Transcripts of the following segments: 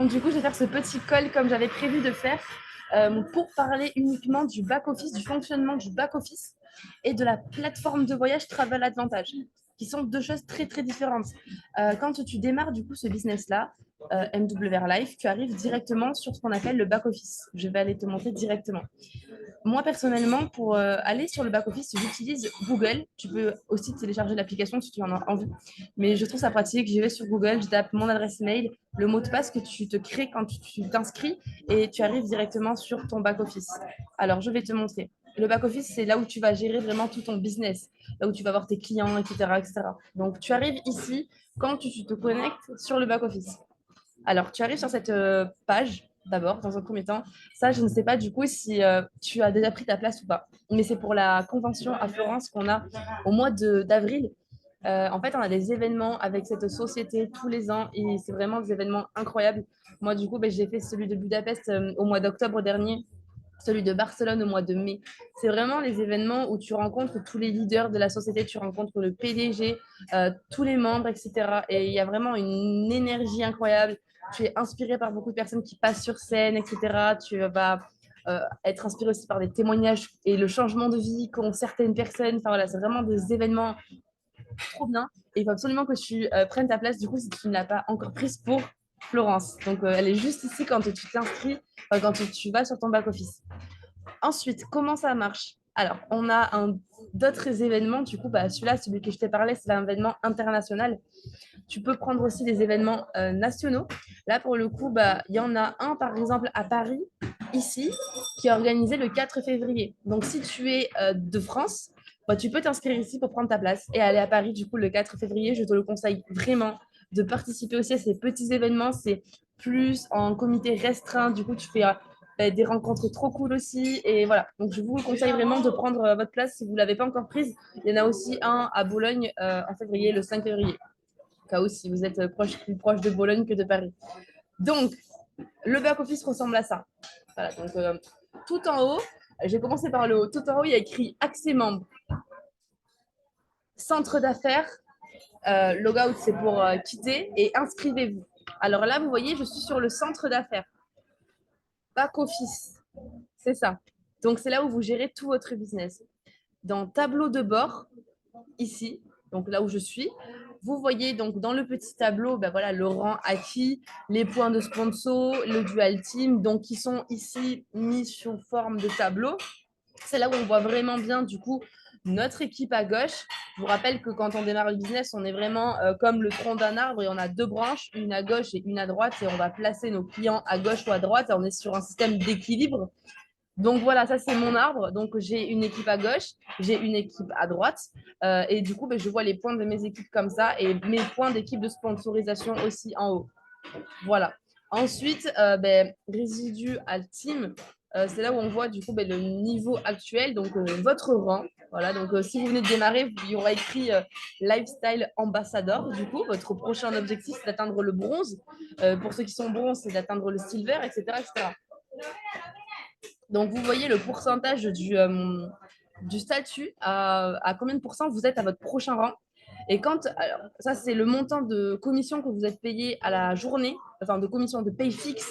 Donc, du coup, je vais faire ce petit call comme j'avais prévu de faire pour parler uniquement du back-office, du fonctionnement du back-office et de la plateforme de voyage Travel Advantage, qui sont deux choses très, très différentes. Quand tu démarres du coup ce business-là, MWR Life, tu arrives directement sur ce qu'on appelle le back-office. Je vais aller te montrer directement. Moi, personnellement, pour aller sur le back-office, j'utilise Google. Tu peux aussi télécharger l'application si tu en as envie. Mais je trouve ça pratique. J'y vais sur Google, je tape mon adresse mail, le mot de passe que tu te crées quand tu t'inscris et tu arrives directement sur ton back-office. Alors, je vais te montrer. Le back-office, c'est là où tu vas gérer vraiment tout ton business, là où tu vas voir tes clients, etc., etc. Donc, tu arrives ici quand tu te connectes sur le back-office. Alors, tu arrives sur cette page d'abord, dans un premier temps. Ça, je ne sais pas du coup si tu as déjà pris ta place ou pas. Mais c'est pour la convention à Florence qu'on a au mois d'avril. En fait, on a des événements avec cette société tous les ans et c'est vraiment des événements incroyables. Moi, du coup, ben, j'ai fait celui de Budapest au mois d'octobre dernier, celui de Barcelone au mois de mai. C'est vraiment les événements où tu rencontres tous les leaders de la société, tu rencontres le PDG, tous les membres, etc. Et il y a vraiment une énergie incroyable. Tu es inspiré par beaucoup de personnes qui passent sur scène, etc. Tu vas être inspiré aussi par des témoignages et le changement de vie qu'ont certaines personnes. Enfin voilà, c'est vraiment des événements trop bien. Et il faut absolument que tu prennes ta place, du coup, si tu ne l'as pas encore prise pour Florence. Donc, elle est juste ici quand tu t'inscris, quand tu vas sur ton back-office. Ensuite, comment ça marche? Alors, on a d'autres événements. Du coup, bah, celui-là, celui que je t'ai parlé, c'est un événement international. Tu peux prendre aussi des événements nationaux. Là, pour le coup, bah, il y en a un, par exemple, à Paris, ici, qui est organisé le 4 février. Donc, si tu es de France, bah, tu peux t'inscrire ici pour prendre ta place et aller à Paris, du coup, le 4 février. Je te le conseille vraiment de participer aussi à ces petits événements. C'est plus en comité restreint. Du coup, tu fais des rencontres trop cool aussi. Et voilà. Donc, je vous conseille vraiment de prendre votre place si vous ne l'avez pas encore prise. Il y en a aussi un à Boulogne en février, le 5 février cas où si vous êtes plus proche de Bologne que de Paris. Donc, le back-office ressemble à ça. Voilà, donc tout en haut, j'ai commencé par le haut. Tout en haut, il y a écrit accès membre, centre d'affaires, logout, c'est pour quitter, et inscrivez-vous. Alors là, vous voyez, je suis sur le centre d'affaires, back-office, c'est ça. Donc, c'est là où vous gérez tout votre business. Dans tableau de bord, ici, donc là où je suis. Vous voyez donc dans le petit tableau, ben voilà, le rang acquis, les points de sponsor, le dual team, donc qui sont ici mis sous forme de tableau. C'est là où on voit vraiment bien du coup notre équipe à gauche. Je vous rappelle que quand on démarre le business, on est vraiment comme le tronc d'un arbre et on a deux branches, une à gauche et une à droite, et on va placer nos clients à gauche ou à droite. Et on est sur un système d'équilibre. Donc voilà, ça c'est mon arbre. Donc j'ai une équipe à gauche, j'ai une équipe à droite. Et du coup, ben, je vois les points de mes équipes comme ça et mes points d'équipe de sponsorisation aussi en haut. Voilà. Ensuite, ben, résidu à team, c'est là où on voit du coup ben, le niveau actuel, donc votre rang. Voilà, donc si vous venez de démarrer, il y aura écrit Lifestyle Ambassador. Du coup, votre prochain objectif, c'est d'atteindre le bronze. Pour ceux qui sont bronzes, c'est d'atteindre le silver, etc., etc. Donc, vous voyez le pourcentage du statut, à combien de pourcents vous êtes à votre prochain rang. Et quand, alors, ça, c'est le montant de commission que vous êtes payé à la journée, enfin de commission de paye fixe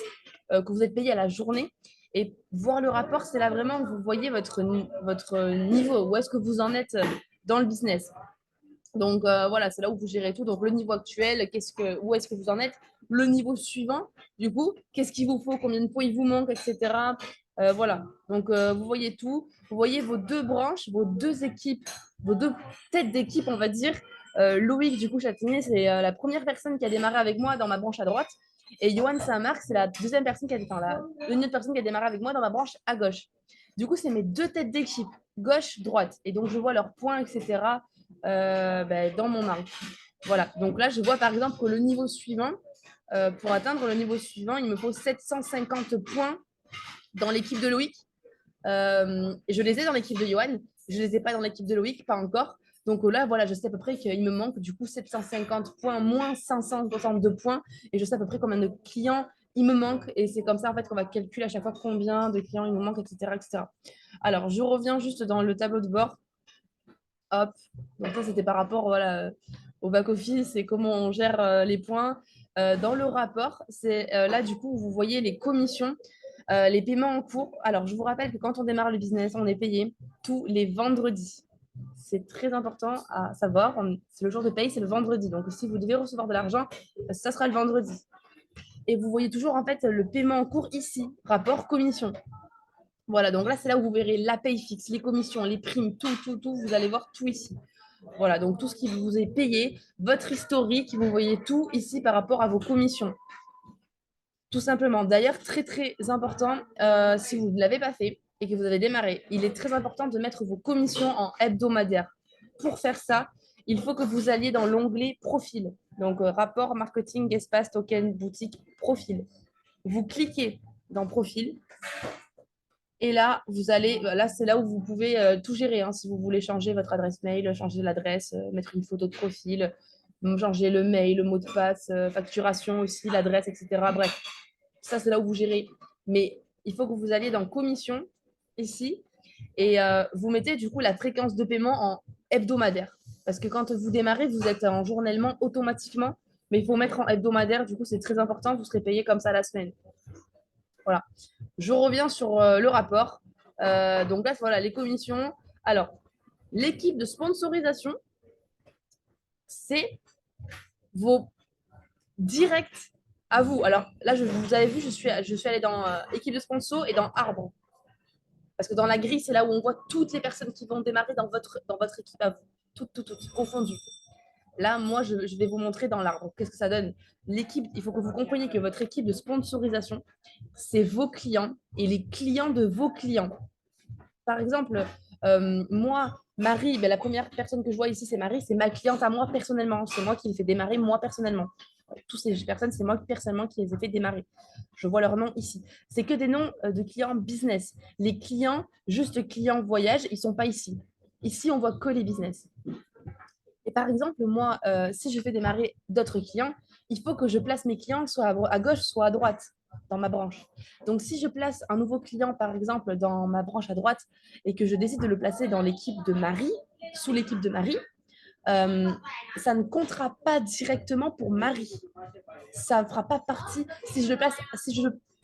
que vous êtes payé à la journée. Et voir le rapport, c'est là vraiment où vous voyez votre niveau, où est-ce que vous en êtes dans le business. Donc voilà, c'est là où vous gérez tout. Donc le niveau actuel, où est-ce que vous en êtes? Le niveau suivant, du coup, qu'est-ce qu'il vous faut? Combien de points il vous manque, etc. Voilà. Donc vous voyez tout. Vous voyez vos deux branches, vos deux équipes, vos deux têtes d'équipe, on va dire. Loïc, du coup, Châtelier, c'est la première personne qui a démarré avec moi dans ma branche à droite. Et Johan Saint-Marc, c'est la deuxième personne une autre personne qui a démarré avec moi dans ma branche à gauche. Du coup, c'est mes deux têtes d'équipe, gauche-droite. Et donc, je vois leurs points, etc. Ben, dans mon arbre. Voilà. Donc là, je vois par exemple que le niveau suivant, pour atteindre le niveau suivant, il me faut 750 points dans l'équipe de Loïc. Je les ai dans l'équipe de Johan. Je ne les ai pas dans l'équipe de Loïc, pas encore. Donc là, voilà, je sais à peu près qu'il me manque du coup 750 points moins 562 points. Et je sais à peu près combien de clients il me manque. Et c'est comme ça en fait qu'on va calculer à chaque fois combien de clients il me manque, etc., etc. Alors, je reviens juste dans le tableau de bord. Hop. Donc ça, c'était par rapport voilà, au back-office et comment on gère les points. Dans le rapport, c'est là, du coup, vous voyez les commissions, les paiements en cours. Alors, je vous rappelle que quand on démarre le business, on est payé tous les vendredis. C'est très important à savoir. C'est le jour de paye, c'est le vendredi. Donc, si vous devez recevoir de l'argent, ça sera le vendredi. Et vous voyez toujours, en fait, le paiement en cours ici, rapport commission. Voilà, donc là, c'est là où vous verrez la paye fixe, les commissions, les primes, tout. Vous allez voir tout ici. Voilà, donc tout ce qui vous est payé, votre historique, vous voyez tout ici par rapport à vos commissions. Tout simplement. D'ailleurs, très très important, si vous ne l'avez pas fait et que vous avez démarré, il est très important de mettre vos commissions en hebdomadaire. Pour faire ça, il faut que vous alliez dans l'onglet profil. Donc, rapport, marketing, espace, token, boutique, profil. Vous cliquez dans profil et là, vous allez, là, c'est là où vous pouvez tout gérer. Hein, si vous voulez changer votre adresse mail, changer l'adresse, mettre une photo de profil, changer le mail, le mot de passe, facturation aussi, l'adresse, etc. Bref, ça, c'est là où vous gérez. Mais il faut que vous alliez dans commission ici et vous mettez du coup la fréquence de paiement en hebdomadaire. Parce que quand vous démarrez, vous êtes en journellement automatiquement, mais il faut mettre en hebdomadaire. Du coup, c'est très important. Vous serez payé comme ça la semaine. Voilà. Je reviens sur le rapport. Donc là, voilà, les commissions. Alors, l'équipe de sponsorisation, c'est vos directs à vous. Alors là, vous avez vu, je suis allée dans équipe de sponsor et dans arbre. Parce que dans la grille, c'est là où on voit toutes les personnes qui vont démarrer dans votre équipe à vous. Toutes, confondues. Là, moi, je vais vous montrer dans l'arbre. Qu'est-ce que ça donne? L'équipe, il faut que vous compreniez que votre équipe de sponsorisation, c'est vos clients et les clients de vos clients. Par exemple, moi, Marie, ben, la première personne que je vois ici, c'est Marie, c'est ma cliente à moi personnellement. C'est moi qui les fais démarrer moi personnellement. Toutes ces personnes, c'est moi personnellement qui les ai fait démarrer. Je vois leur nom ici. C'est que des noms de clients business. Les clients, juste clients voyage, ils ne sont pas ici. Ici, on voit que les business. Et par exemple, moi, si je fais démarrer d'autres clients, il faut que je place mes clients soit à gauche, soit à droite dans ma branche. Donc, si je place un nouveau client, par exemple, dans ma branche à droite et que je décide de le placer dans l'équipe de Marie, sous l'équipe de Marie, ça ne comptera pas directement pour Marie. Ça ne fera pas partie. Si je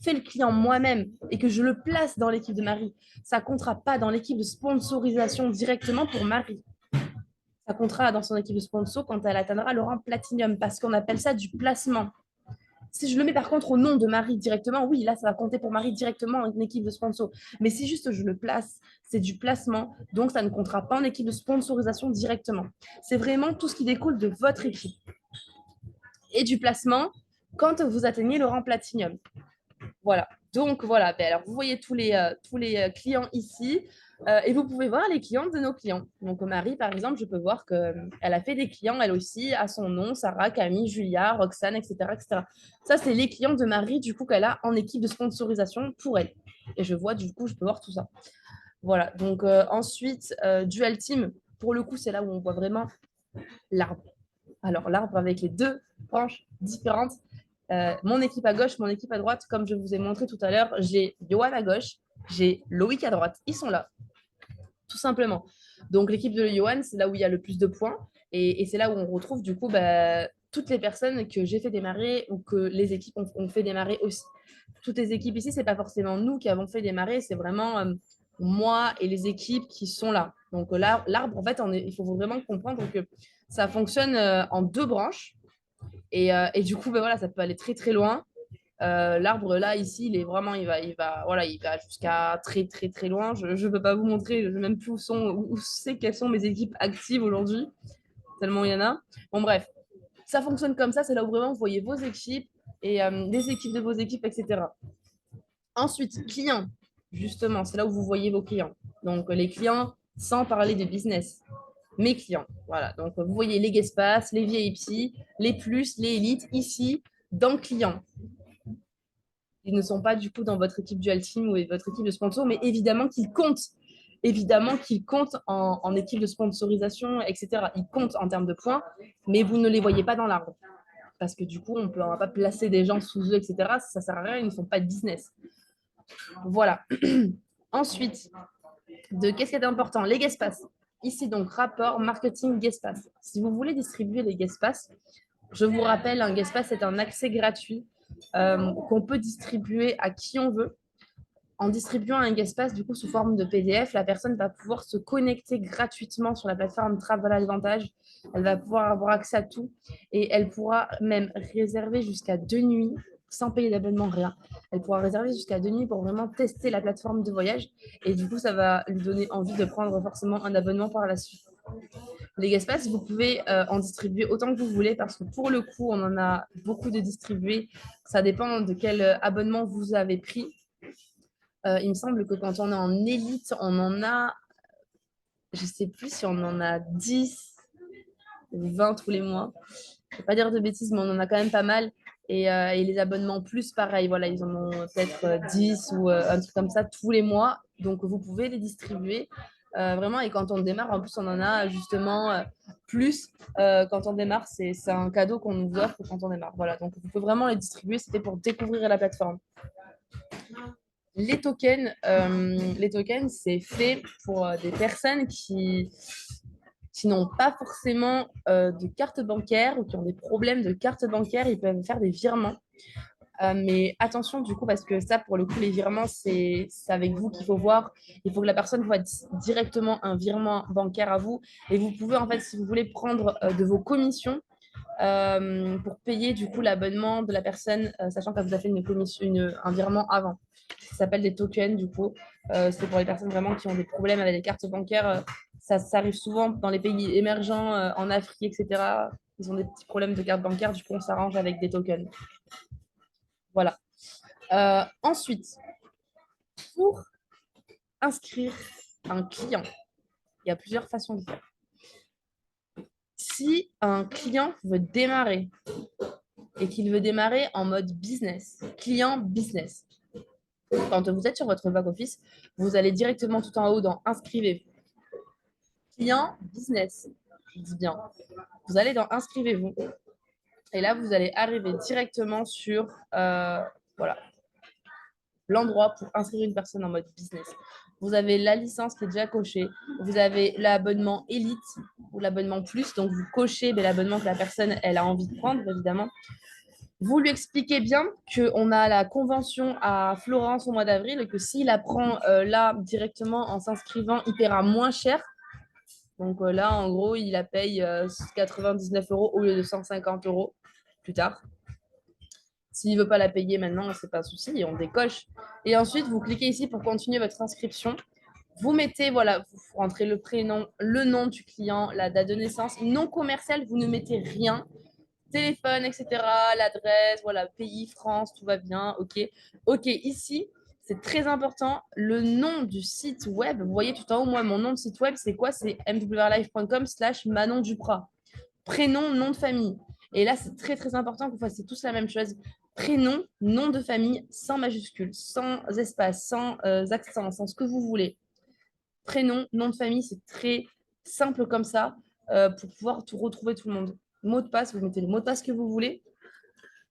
fais le client moi-même et que je le place dans l'équipe de Marie, ça ne comptera pas dans l'équipe de sponsorisation directement pour Marie. Ça comptera dans son équipe de sponsor quand elle atteindra le rang Platinum, parce qu'on appelle ça du placement. Si je le mets par contre au nom de Marie directement, oui, là, ça va compter pour Marie directement en équipe de sponsor. Mais si juste je le place, c'est du placement, donc ça ne comptera pas en équipe de sponsorisation directement. C'est vraiment tout ce qui découle de votre équipe. Et du placement quand vous atteignez le rang Platinum. Voilà. Donc voilà, ben, alors vous voyez tous les clients ici et vous pouvez voir les clients de nos clients. Donc Marie, par exemple, je peux voir qu'elle a fait des clients, elle aussi, à son nom, Sarah, Camille, Julia, Roxane, etc. etc. Ça, c'est les clients de Marie, du coup, qu'elle a en équipe de sponsorisation pour elle. Et je vois, du coup, je peux voir tout ça. Voilà, donc ensuite, Dual Team, pour le coup, c'est là où on voit vraiment l'arbre. Alors l'arbre avec les deux branches différentes. Mon équipe à gauche, mon équipe à droite, comme je vous ai montré tout à l'heure, j'ai Johan à gauche, j'ai Loïc à droite. Ils sont là, tout simplement. Donc l'équipe de Johan, c'est là où il y a le plus de points et c'est là où on retrouve du coup toutes les personnes que j'ai fait démarrer ou que les équipes ont fait démarrer aussi. Toutes les équipes ici, c'est pas forcément nous qui avons fait démarrer, c'est vraiment moi et les équipes qui sont là. Donc là, l'arbre, en fait, il faut vraiment comprendre que ça fonctionne en deux branches. Et du coup, ben voilà, ça peut aller très très loin. L'arbre là, ici, il est vraiment, voilà, il va jusqu'à très très très loin. Je ne peux pas vous montrer, je ne sais même plus où c'est quelles sont mes équipes actives aujourd'hui, tellement il y en a. Bon, bref, ça fonctionne comme ça. C'est là où vraiment vous voyez vos équipes et les équipes de vos équipes, etc. Ensuite, clients, justement, c'est là où vous voyez vos clients. Donc, les clients, sans parler de business. Mes clients, voilà. Donc, vous voyez les guest pass, les VIP, les plus, les élites, ici, dans clients. Ils ne sont pas du coup dans votre équipe dual team ou votre équipe de sponsor, mais évidemment qu'ils comptent. Évidemment qu'ils comptent en équipe de sponsorisation, etc. Ils comptent en termes de points, mais vous ne les voyez pas dans l'arbre. Parce que du coup, on ne va pas placer des gens sous eux, etc. Ça ne sert à rien, ils ne font pas de business. Voilà. Ensuite, qu'est-ce qui est important? Les guest pass. Ici, donc, rapport marketing guest pass. Si vous voulez distribuer les guest pass, Je vous rappelle, un Guestpass est un accès gratuit qu'on peut distribuer à qui on veut. En distribuant un Guestpass, du coup, sous forme de PDF, la personne va pouvoir se connecter gratuitement sur la plateforme Travel Advantage. Elle va pouvoir avoir accès à tout et elle pourra même réserver jusqu'à 2 nuits sans payer d'abonnement, rien. Elle pourra réserver jusqu'à 2 nuits pour vraiment tester la plateforme de voyage et du coup, ça va lui donner envie de prendre forcément un abonnement par la suite. Les Guestpass, vous pouvez en distribuer autant que vous voulez parce que pour le coup, on en a beaucoup de distribués. Ça dépend de quel abonnement vous avez pris. Il me semble que quand on est en élite, on en a, je ne sais plus si on en a 10 ou 20 tous les mois. Je ne vais pas dire de bêtises, mais on en a quand même pas mal. Et les abonnements plus, pareil, voilà, ils en ont peut-être 10 ou un truc comme ça tous les mois. Donc, vous pouvez les distribuer vraiment. Et quand on démarre, en plus, on en a justement plus. Quand on démarre, c'est un cadeau qu'on nous offre quand on démarre. Voilà, donc vous pouvez vraiment les distribuer. C'était pour découvrir la plateforme. Les tokens, c'est fait pour des personnes qui n'ont pas forcément de carte bancaire ou qui ont des problèmes de carte bancaire. Ils peuvent faire des virements. Mais attention, du coup, parce que ça, pour le coup, les virements, c'est avec vous qu'il faut voir. Il faut que la personne voit directement un virement bancaire à vous. Et vous pouvez, en fait, si vous voulez, prendre de vos commissions pour payer du coup l'abonnement de la personne, sachant qu'elle vous a fait un virement avant. Ça s'appelle des tokens, du coup. C'est pour les personnes vraiment qui ont des problèmes avec les cartes bancaires. Ça arrive souvent dans les pays émergents, en Afrique, etc. Ils ont des petits problèmes de carte bancaire, du coup, on s'arrange avec des tokens. Voilà. Ensuite, pour inscrire un client, il y a plusieurs façons de faire. Si un client veut démarrer et qu'il veut démarrer en mode business, client business, quand vous êtes sur votre back-office, vous allez directement tout en haut dans Inscrivez-vous. Client business, je dis bien. Vous allez dans Inscrivez-vous. Et là, vous allez arriver directement sur voilà, l'endroit pour inscrire une personne en mode business. Vous avez la licence qui est déjà cochée. Vous avez l'abonnement Elite ou l'abonnement Plus. Donc, vous cochez l'abonnement que la personne elle a envie de prendre, évidemment. Vous lui expliquez bien qu'on a la convention à Florence au mois d'avril et que s'il la prend là directement en s'inscrivant, il paiera moins cher. Donc là, en gros, il la paye 99 € au lieu de 150 € plus tard. S'il ne veut pas la payer maintenant, c'est pas un souci, on décoche. Et ensuite, vous cliquez ici pour continuer votre inscription. Vous mettez, voilà, vous rentrez le prénom, le nom du client, la date de naissance, non commercial, vous ne mettez rien. Téléphone, etc., l'adresse, voilà, pays, France, tout va bien, ok. Ok, ici, c'est très important, le nom du site web, vous voyez tout en haut, moi, mon nom de site web, c'est quoi? C'est mwrlife.com/Manon Duprat. Prénom, nom de famille. Et là, c'est très, très important que vous fassiez tous la même chose. Prénom, nom de famille, sans majuscule, sans espace, sans accent, sans ce que vous voulez. Prénom, nom de famille, c'est très simple comme ça pour pouvoir tout retrouver tout le monde. Mot de passe, vous mettez le mot de passe que vous voulez.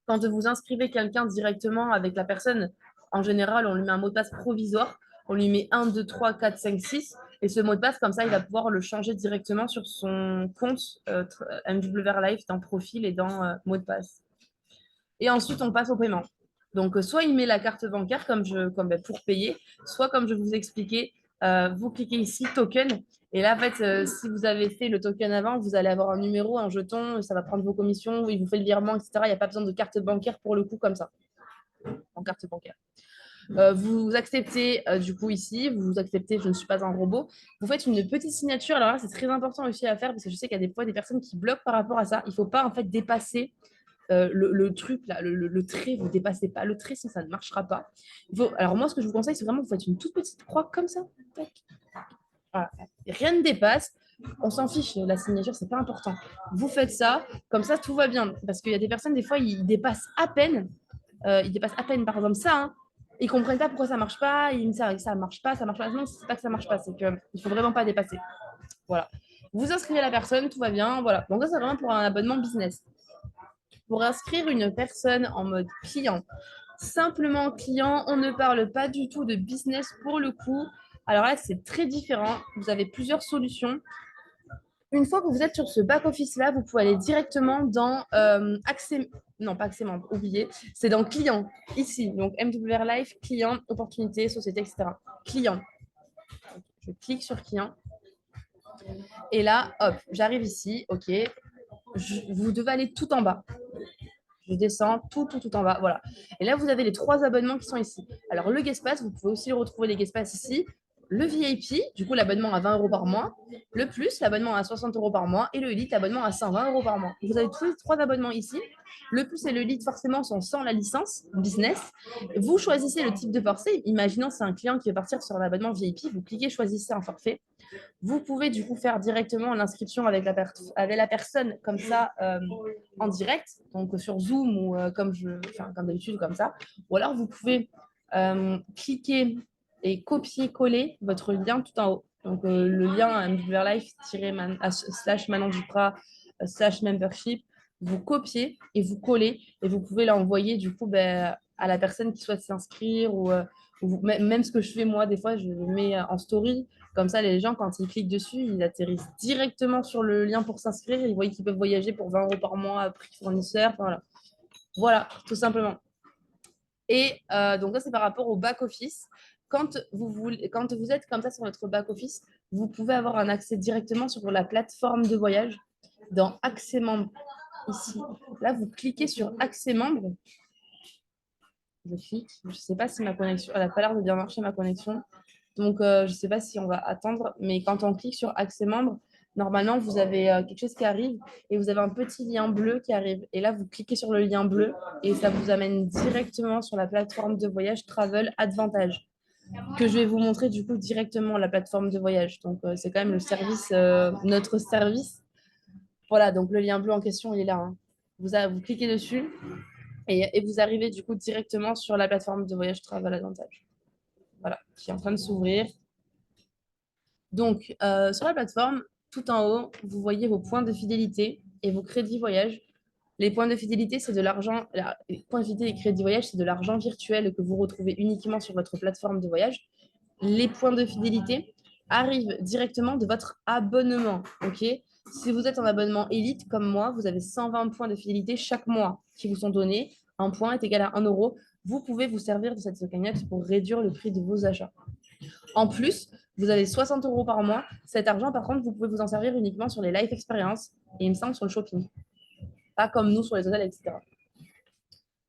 Quand vous inscrivez quelqu'un directement avec la personne, en général, on lui met un mot de passe provisoire. On lui met 1, 2, 3, 4, 5, 6. Et ce mot de passe, comme ça, il va pouvoir le changer directement sur son compte MW Life dans profil et dans mot de passe. Et ensuite, on passe au paiement. Donc, soit il met la carte bancaire pour payer, soit comme je vous expliquais, vous cliquez ici, token. Et là, en fait, si vous avez fait le token avant, vous allez avoir un numéro, un jeton, ça va prendre vos commissions, il vous fait le virement, etc. Il n'y a pas besoin de carte bancaire pour le coup comme ça, en carte bancaire. Vous acceptez du coup ici, vous acceptez je ne suis pas un robot. Vous faites une petite signature. Alors là, c'est très important aussi à faire parce que je sais qu'il y a des fois des personnes qui bloquent par rapport à ça. Il ne faut pas en fait dépasser le truc, là, le trait, vous ne dépassez pas le trait, sinon ça ne marchera pas. Alors moi, ce que je vous conseille, c'est vraiment vous faites une toute petite croix comme ça. Tac. Voilà. Rien ne dépasse. On s'en fiche, la signature, c'est pas important. Vous faites ça, comme ça, tout va bien. Parce qu'il y a des personnes, des fois, ils dépassent à peine. Par exemple, ça. Hein. Ils comprennent pas pourquoi ça marche pas. Ils me disent ça marche pas, ça marche pas. Non, c'est pas que ça marche pas, c'est qu'il faut vraiment pas dépasser. Voilà. Vous inscrivez la personne, tout va bien. Voilà. Donc ça, c'est vraiment pour un abonnement business. Pour inscrire une personne en mode client, simplement client, on ne parle pas du tout de business pour le coup. Alors là, c'est très différent. Vous avez plusieurs solutions. Une fois que vous êtes sur ce back-office-là, vous pouvez aller directement dans accès... Non, pas accès membre, oubliez. C'est dans client, ici. Donc, MWR Live, client, opportunité, société, etc. Client. Je clique sur client. Et là, hop, j'arrive ici. OK. Vous devez aller tout en bas. Je descends tout en bas. Voilà. Et là, vous avez les 3 abonnements qui sont ici. Alors, le Guest Pass, vous pouvez aussi le retrouver, les Guest Pass ici. Le VIP, du coup, l'abonnement à 20 € par mois. Le Plus, l'abonnement à 60 € par mois. Et le Elite, l'abonnement à 120 € par mois. Vous avez tous les 3 abonnements ici. Le Plus et le Elite, forcément, sont sans la licence business. Vous choisissez le type de forfait. Imaginons c'est un client qui veut partir sur l'abonnement VIP. Vous cliquez, choisissez un forfait. Vous pouvez du coup faire directement l'inscription avec la personne comme ça en direct, donc sur Zoom ou comme d'habitude comme ça. Ou alors vous pouvez cliquer et copier-coller votre lien tout en haut. Donc le lien MWRlife/Manon Duprat /membership, vous copiez et vous collez et vous pouvez l'envoyer du coup à la personne qui souhaite s'inscrire ou même ce que je fais moi des fois je le mets en story. Comme ça, les gens, quand ils cliquent dessus, ils atterrissent directement sur le lien pour s'inscrire. Ils voient qu'ils peuvent voyager pour 20 € par mois, prix fournisseur. Enfin, voilà. Voilà, tout simplement. Et donc, ça, c'est par rapport au back-office. Quand vous êtes comme ça sur votre back-office, vous pouvez avoir un accès directement sur la plateforme de voyage dans Accès membre. Ici, là, vous cliquez sur Accès membre. Je clique. Je ne sais pas si ma connexion, elle n'a pas l'air de bien marcher, ma connexion. Donc, je ne sais pas si on va attendre, mais quand on clique sur Accès membre, normalement, vous avez quelque chose qui arrive et vous avez un petit lien bleu qui arrive. Et là, vous cliquez sur le lien bleu et ça vous amène directement sur la plateforme de voyage Travel Advantage, que je vais vous montrer du coup directement la plateforme de voyage. Donc, c'est quand même le service, notre service. Voilà, donc le lien bleu en question, il est là, hein. Vous cliquez dessus et vous arrivez du coup directement sur la plateforme de voyage Travel Advantage. Voilà, qui est en train de s'ouvrir. Donc, sur la plateforme, tout en haut, vous voyez vos points de fidélité et vos crédits voyage. Les points de fidélité, c'est de l'argent. Les points de fidélité et crédits voyage, c'est de l'argent virtuel que vous retrouvez uniquement sur votre plateforme de voyage. Les points de fidélité arrivent directement de votre abonnement. Ok. Si vous êtes en abonnement élite comme moi, vous avez 120 points de fidélité chaque mois qui vous sont donnés. Un point est égal à 1 €. Vous pouvez vous servir de cette cagnotte pour réduire le prix de vos achats. En plus, vous avez 60 € par mois. Cet argent, par contre, vous pouvez vous en servir uniquement sur les life experiences et il me semble sur le shopping. Pas comme nous sur les hôtels, etc.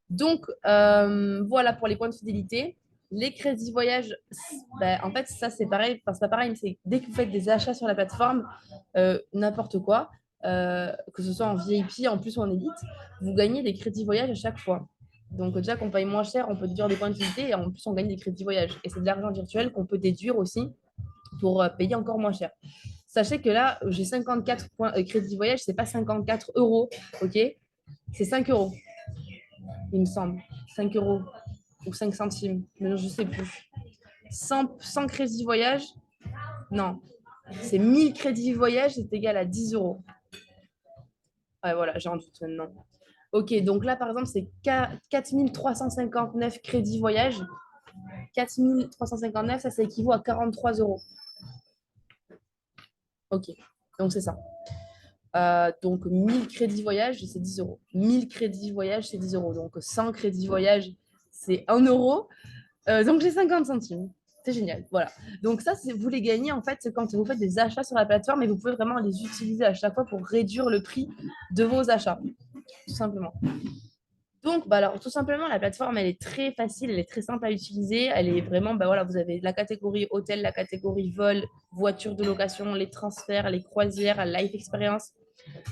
Donc, voilà pour les points de fidélité. Les crédits voyage, en fait, ça, c'est pareil. Enfin, c'est pas pareil, mais c'est dès que vous faites des achats sur la plateforme, n'importe quoi, que ce soit en VIP, en plus ou en élite, vous gagnez des crédits voyage à chaque fois. Donc, déjà qu'on paye moins cher, on peut déduire des points de fidélité et en plus, on gagne des crédits voyage. Et c'est de l'argent virtuel qu'on peut déduire aussi pour payer encore moins cher. Sachez que là, j'ai 54 points crédit voyage, c'est pas 54 €, ok? C'est 5 €, il me semble. 5 € ou 5 centimes, mais je ne sais plus. 100 crédits voyage, non, c'est 1000 crédits voyage, c'est égal à 10 €. Ouais, voilà, j'ai un doute maintenant. Ok, donc là, par exemple, c'est 4359 crédits voyage. 4359, ça équivaut à 43 €. Ok, donc c'est ça. Donc 1000 crédits voyage, c'est 10 €. 1000 crédits voyage, c'est 10 €. Donc 100 crédits voyage, c'est 1 €. Donc j'ai 50 centimes. C'est génial. Voilà. Donc ça, vous les gagnez en fait quand vous faites des achats sur la plateforme et vous pouvez vraiment les utiliser à chaque fois pour réduire le prix de vos achats. Tout simplement. Donc, alors, tout simplement, la plateforme, elle est très facile, elle est très simple à utiliser. Elle est vraiment, voilà, vous avez la catégorie hôtel, la catégorie vol, voiture de location, les transferts, les croisières, life experience,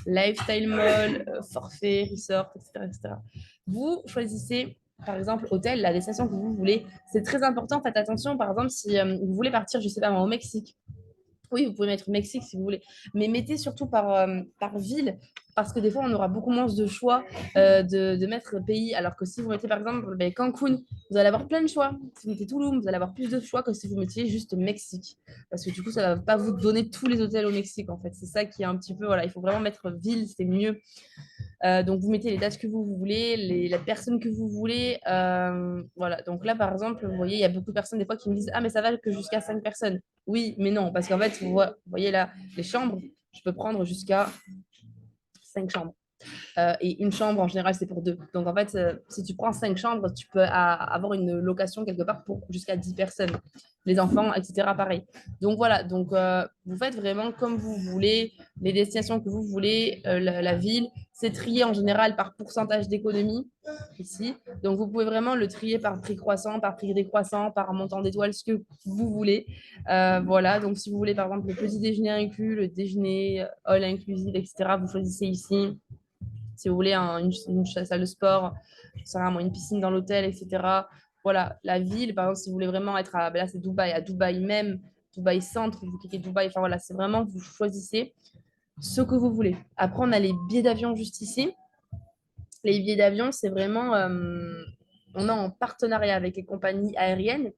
lifestyle mall, forfait, resort, etc., etc. Vous choisissez, par exemple, hôtel, la destination que vous voulez. C'est très important, faites attention, par exemple, si vous voulez partir, je sais pas, au Mexique. Oui, vous pouvez mettre Mexique si vous voulez, mais mettez surtout par ville, parce que des fois, on aura beaucoup moins de choix de mettre pays, alors que si vous mettez par exemple Cancun, vous allez avoir plein de choix. Si vous mettez Tulum, vous allez avoir plus de choix que si vous mettiez juste Mexique, parce que du coup, ça ne va pas vous donner tous les hôtels au Mexique, en fait. C'est ça qui est un petit peu, voilà, il faut vraiment mettre ville, c'est mieux. Donc, vous mettez les dates que vous voulez, la personne que vous voulez. Voilà. Donc là, par exemple, vous voyez, il y a beaucoup de personnes des fois qui me disent: ah, mais ça va que jusqu'à 5 personnes. Oui, mais non, parce qu'en fait, vous voyez là, les chambres, je peux prendre jusqu'à 5 chambres. Et une chambre, en général, c'est pour deux. Donc, en fait, si tu prends 5 chambres, tu peux avoir une location quelque part pour jusqu'à 10 personnes. Les enfants, etc. Pareil. Donc, voilà. Donc, vous faites vraiment comme vous voulez, les destinations que vous voulez, la ville. C'est trié en général par pourcentage d'économie ici. Donc, vous pouvez vraiment le trier par prix croissant, par prix décroissant, par montant d'étoiles, ce que vous voulez. Voilà. Donc, si vous voulez, par exemple, le petit déjeuner inclus, le déjeuner all inclusive, etc., vous choisissez ici. Si vous voulez une salle de sport, une piscine dans l'hôtel, etc. Voilà, la ville, par exemple, si vous voulez vraiment être à, ben là c'est Dubaï, à Dubaï même, Dubaï centre, vous cliquez Dubaï, enfin voilà, c'est vraiment, vous choisissez ce que vous voulez. Après, on a les billets d'avion juste ici. Les billets d'avion, c'est vraiment, on est en partenariat avec les compagnies aériennes.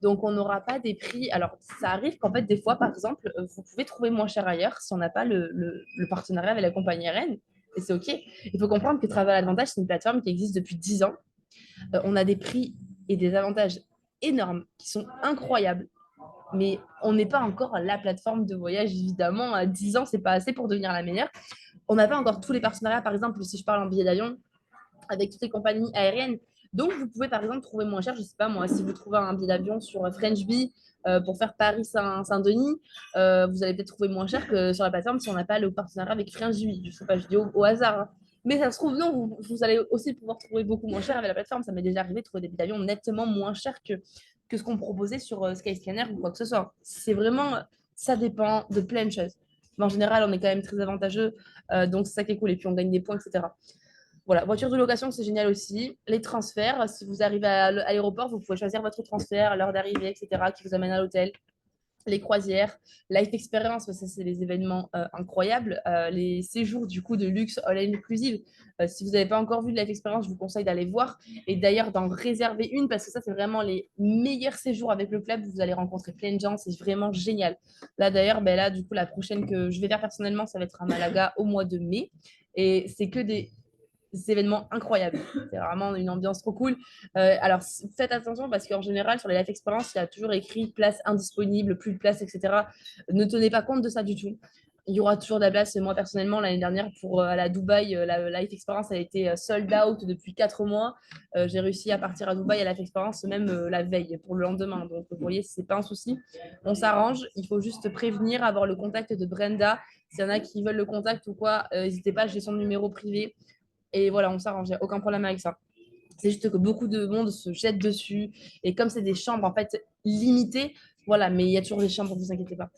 Donc, on n'aura pas des prix. Alors, ça arrive qu'en fait, des fois, par exemple, vous pouvez trouver moins cher ailleurs si on n'a pas le partenariat avec la compagnie aérienne. Et c'est OK. Il faut comprendre que Travel Advantage, c'est une plateforme qui existe depuis 10 ans. On a des prix et des avantages énormes qui sont incroyables. Mais on n'est pas encore la plateforme de voyage, évidemment. À 10 ans, c'est pas assez pour devenir la meilleure. On n'a pas encore tous les partenariats. Par exemple, si je parle en billet d'avion, avec toutes les compagnies aériennes. Donc, vous pouvez par exemple trouver moins cher, je ne sais pas moi, si vous trouvez un billet d'avion sur Frenchbee pour faire Paris-Saint-Denis, vous allez peut-être trouver moins cher que sur la plateforme si on n'a pas le partenariat avec Frenchbee. Je ne sais pas, je dis au hasard. Hein. Mais ça se trouve, non, vous allez aussi pouvoir trouver beaucoup moins cher avec la plateforme. Ça m'est déjà arrivé de trouver des billets d'avion nettement moins chers que ce qu'on proposait sur Skyscanner ou quoi que ce soit. C'est vraiment, ça dépend de plein de choses. Mais en général, on est quand même très avantageux, donc c'est ça qui est cool. Et puis on gagne des points, etc. Voilà, voiture de location, c'est génial aussi. Les transferts, si vous arrivez à l'aéroport, vous pouvez choisir votre transfert, l'heure d'arrivée, etc., qui vous amène à l'hôtel. Les croisières, Life Experience, ça c'est les événements incroyables. Les séjours du coup de luxe all inclusive. Si vous n'avez pas encore vu de Life Experience, je vous conseille d'aller voir et d'ailleurs d'en réserver une parce que ça c'est vraiment les meilleurs séjours avec le club. Vous allez rencontrer plein de gens, c'est vraiment génial. Là d'ailleurs, ben là du coup la prochaine que je vais faire personnellement, ça va être à Malaga au mois de mai et c'est que des événements incroyables. C'est vraiment une ambiance trop cool. Alors, faites attention parce qu'en général, sur les life experience, il y a toujours écrit place indisponible, plus de place, etc. Ne tenez pas compte de ça du tout. Il y aura toujours de la place. Moi, personnellement, l'année dernière, pour à la Dubaï, la Life Experience a été sold out depuis 4 mois. J'ai réussi à partir à Dubaï à la Life Experience même la veille, pour le lendemain. Donc, vous voyez, ce n'est pas un souci. On s'arrange. Il faut juste prévenir, avoir le contact de Brenda. S'il y en a qui veulent le contact ou quoi, n'hésitez pas, j'ai son numéro privé. Et voilà, on s'arrange, il n'y a aucun problème avec ça. C'est juste que beaucoup de monde se jette dessus. Et comme c'est des chambres en fait limitées, voilà, mais il y a toujours des chambres, ne vous inquiétez pas.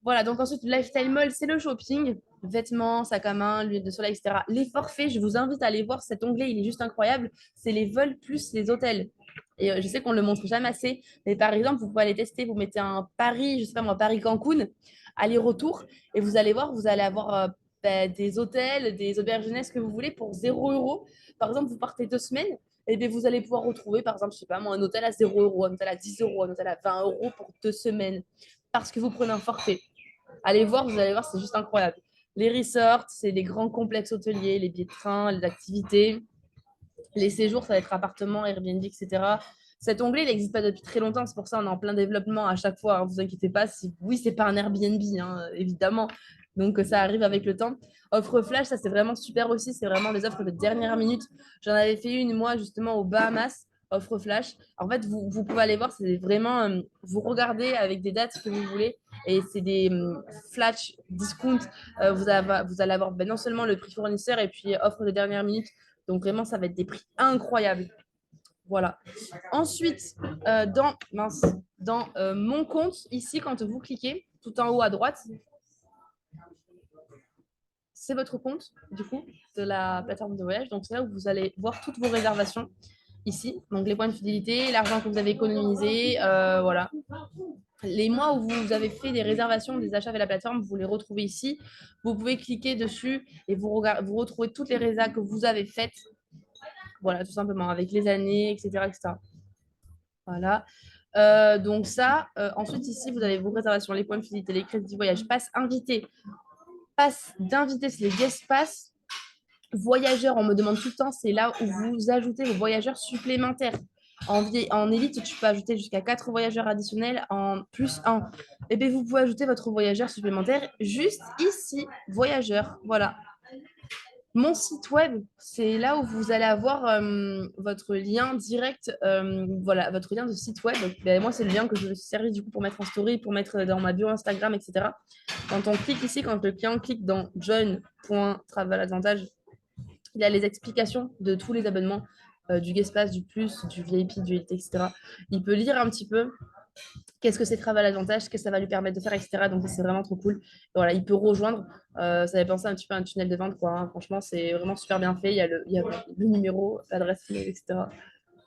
Voilà, donc ensuite, Lifestyle Mall, c'est le shopping, vêtements, sac à main, lunettes de soleil, etc. Les forfaits, je vous invite à aller voir cet onglet, il est juste incroyable. C'est les vols plus les hôtels. Et je sais qu'on ne le montre jamais assez, mais par exemple, vous pouvez aller tester, vous mettez un Paris, je sais pas moi, Paris-Cancun, aller-retour, et vous allez voir, vous allez avoir des hôtels, des auberges jeunesse que vous voulez pour 0 €. Par exemple, vous partez 2 semaines, et bien vous allez pouvoir retrouver, par exemple, je sais pas moi, un hôtel à 0 €, un hôtel à 10 €, un hôtel à 20 € pour 2 semaines, parce que vous prenez un forfait. Allez voir, vous allez voir, c'est juste incroyable. Les resorts, c'est les grands complexes hôteliers, les billets de train, les activités. Les séjours, ça va être appartement, Airbnb, etc. Cet onglet, il n'existe pas depuis très longtemps, c'est pour ça qu'on est en plein développement à chaque fois. Ne vous inquiétez pas, oui, c'est pas un Airbnb, hein, évidemment. Donc ça arrive avec le temps. Offre flash, ça c'est vraiment super aussi. C'est vraiment des offres de dernière minute. J'en avais fait une, moi, justement, aux Bahamas, offre flash. En fait, vous pouvez aller voir, c'est vraiment, vous regardez avec des dates que vous voulez. Et c'est des flash discount. Vous allez avoir non seulement le prix fournisseur et puis offre de dernière minute. Donc vraiment, ça va être des prix incroyables. Voilà. Ensuite, dans mon compte, ici, quand vous cliquez, tout en haut à droite, c'est votre compte, du coup, de la plateforme de voyage. Donc, c'est là où vous allez voir toutes vos réservations ici. Donc, les points de fidélité, l'argent que vous avez économisé, voilà. Les mois où vous avez fait des réservations, des achats avec la plateforme, vous les retrouvez ici. Vous pouvez cliquer dessus et vous retrouvez toutes les réservations que vous avez faites. Voilà, tout simplement, avec les années, etc. etc. Voilà. Donc ça, ensuite ici, vous avez vos réservations, les points de fidélité, les crédits voyage, passe invité. Passe d'invité, c'est les guest pass. Voyageurs, on me demande tout le temps, c'est là où vous ajoutez vos voyageurs supplémentaires. En élite, tu peux ajouter jusqu'à 4 voyageurs additionnels en plus 1. Et bien, vous pouvez ajouter votre voyageur supplémentaire juste ici, voyageur. Voilà. Mon site web, c'est là où vous allez avoir votre lien direct, voilà, votre lien de site web. Donc, ben, moi, c'est le lien que je me suis servi du coup pour mettre en story, pour mettre dans ma bio Instagram, etc. Quand on clique ici, quand le client clique dans join.traveladvantage, il a les explications de tous les abonnements, du Guest Pass, du Plus, du VIP, du Elite, etc. Il peut lire un petit peu qu'est-ce que c'est Travel Advantage, qu'est-ce que ça va lui permettre de faire, etc. Donc, c'est vraiment trop cool. Voilà, il peut rejoindre. Ça fait penser un petit peu à un tunnel de vente, quoi, hein. Franchement, c'est vraiment super bien fait. Il y a le numéro, l'adresse email, etc.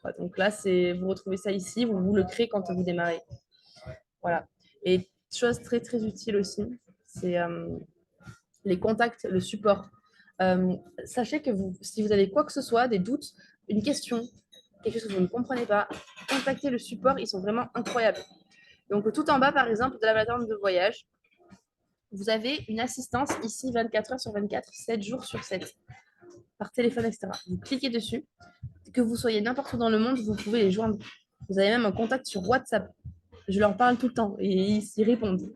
Voilà, donc là, vous retrouvez ça ici. Vous le créez quand vous démarrez. Voilà. Et chose très, très utile aussi, c'est les contacts, le support. Sachez que si vous avez quoi que ce soit, des doutes, une question, quelque chose que vous ne comprenez pas, contactez le support. Ils sont vraiment incroyables. Donc, tout en bas, par exemple, de la plateforme de voyage, vous avez une assistance ici 24 heures sur 24, 7 jours sur 7, par téléphone, etc. Vous cliquez dessus. Que vous soyez n'importe où dans le monde, vous pouvez les joindre. Vous avez même un contact sur WhatsApp. Je leur parle tout le temps et ils répondent.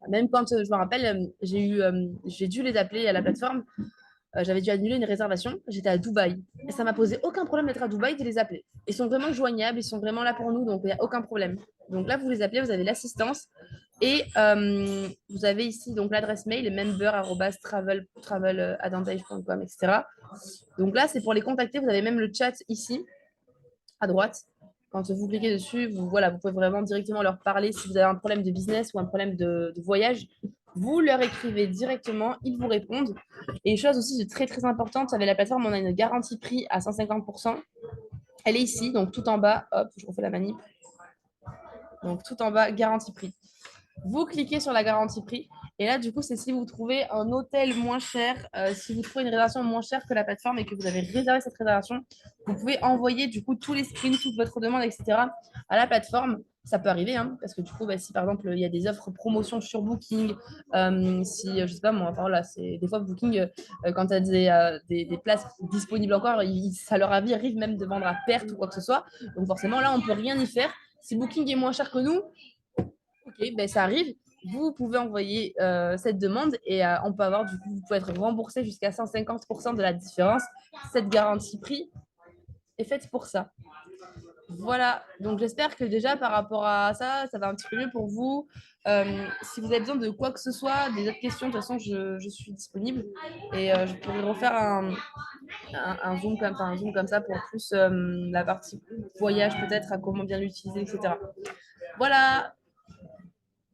Même quand, je me rappelle, j'ai dû les appeler à la plateforme. J'avais dû annuler une réservation. J'étais à Dubaï. Et ça m'a posé aucun problème d'être à Dubaï, de les appeler. Ils sont vraiment joignables, ils sont vraiment là pour nous, donc il n'y a aucun problème. Donc là, vous les appelez, vous avez l'assistance. Et vous avez ici donc l'adresse mail, member@traveladvantage.com, etc. Donc là, c'est pour les contacter. Vous avez même le chat ici, à droite. Quand vous cliquez dessus, voilà, vous pouvez vraiment directement leur parler. Si vous avez un problème de business ou un problème de voyage, vous leur écrivez directement, ils vous répondent. Et une chose aussi de très très importante, avec la plateforme, on a une garantie prix à 150%. Elle est ici, donc tout en bas. Hop, je refais la manip. Donc tout en bas, garantie prix. Vous cliquez sur la garantie prix. Et là, du coup, c'est si vous trouvez un hôtel moins cher, si vous trouvez une réservation moins chère que la plateforme et que vous avez réservé cette réservation, vous pouvez envoyer du coup tous les screens, toute votre demande, etc. à la plateforme. Ça peut arriver, hein, parce que du coup, bah, si par exemple il y a des offres promotion sur Booking, si je sais pas moi, enfin, là, c'est des fois Booking, quand tu as des places disponibles encore, ça leur arrive même de vendre à perte ou quoi que ce soit. Donc forcément, là, on peut rien y faire. Si Booking est moins cher que nous, ok, ben ça arrive. Vous pouvez envoyer cette demande et on peut avoir, du coup, vous pouvez être remboursé jusqu'à 150% de la différence. Cette garantie prix est faite pour ça. Voilà, donc j'espère que déjà par rapport à ça, ça va un petit peu mieux pour vous. Si vous avez besoin de quoi que ce soit, des autres questions, de toute façon, je suis disponible et je pourrais refaire un zoom comme ça pour plus la partie voyage peut-être, à comment bien l'utiliser, etc. Voilà,